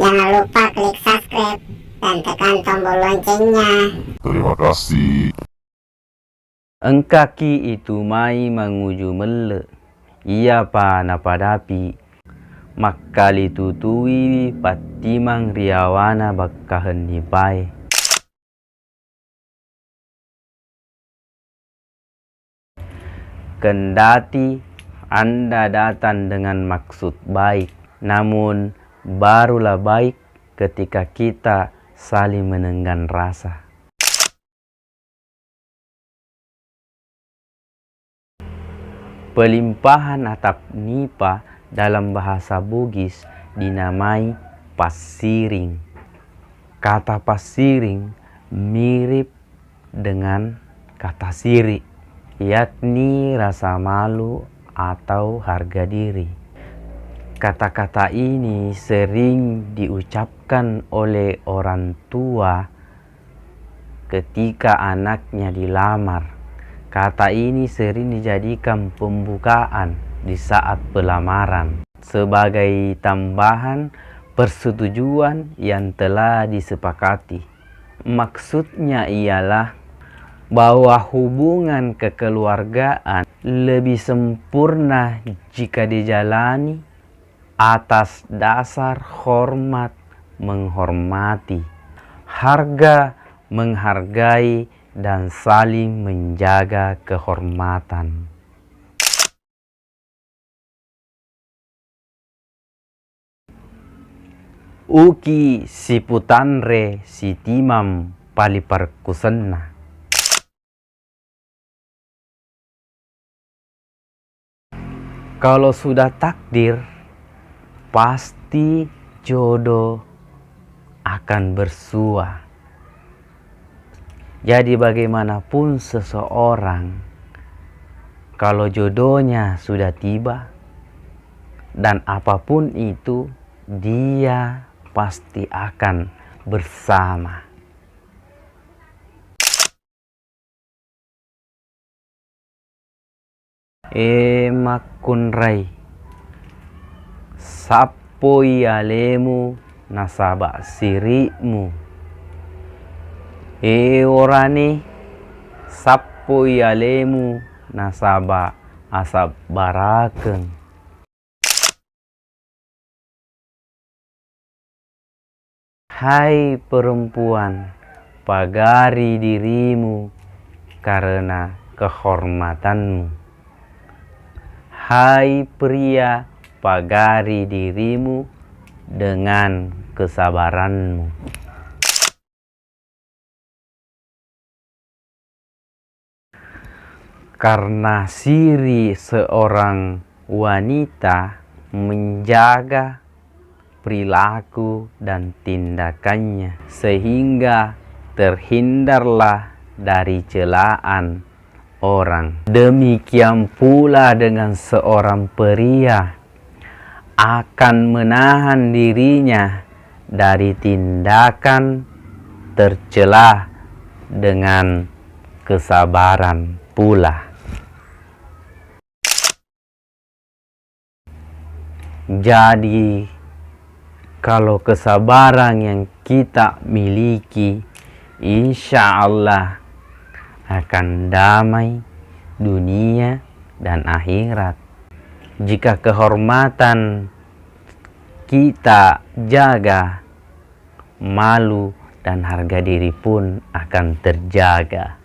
Jangan lupa klik subscribe dan tekan tombol loncengnya. Terima kasih. Engkaki itu mai menguju mele, ia pa napadapi, makkali tutui patimang riawana bakkahen nipai. Kendati Anda datang dengan maksud baik, namun barulah baik ketika kita saling menenggan rasa. Pelimpahan atap nipa dalam bahasa Bugis dinamai pasiring. Kata pasiring mirip dengan kata siri, yakni rasa malu atau harga diri. Kata-kata ini sering diucapkan oleh orang tua ketika anaknya dilamar. Kata ini sering dijadikan pembukaan di saat pelamaran sebagai tambahan persetujuan yang telah disepakati. Maksudnya ialah bahwa hubungan kekeluargaan lebih sempurna jika dijalani atas dasar hormat menghormati, harga menghargai, dan saling menjaga kehormatan. Uki si putanre si timam paliparkusenna. Kalau sudah takdir, pasti jodoh akan bersua. Jadi bagaimanapun seseorang, kalau jodohnya sudah tiba, dan apapun itu, dia pasti akan bersama. Makunrai sappo ialemu nasaba sirimu. Orani sappo ialemu nasaba asab baraken. Hai perempuan, pagari dirimu karena kehormatanmu. Hai pria, pagari dirimu dengan kesabaranmu. Karena ciri seorang wanita menjaga perilaku dan tindakannya, sehingga terhindarlah dari celaan orang. Demikian pula dengan seorang pria akan menahan dirinya dari tindakan tercela dengan kesabaran pula. Jadi, kalau kesabaran yang kita miliki, insya Allah akan damai dunia dan akhirat. Jika kehormatan kita jaga, malu dan harga diri pun akan terjaga.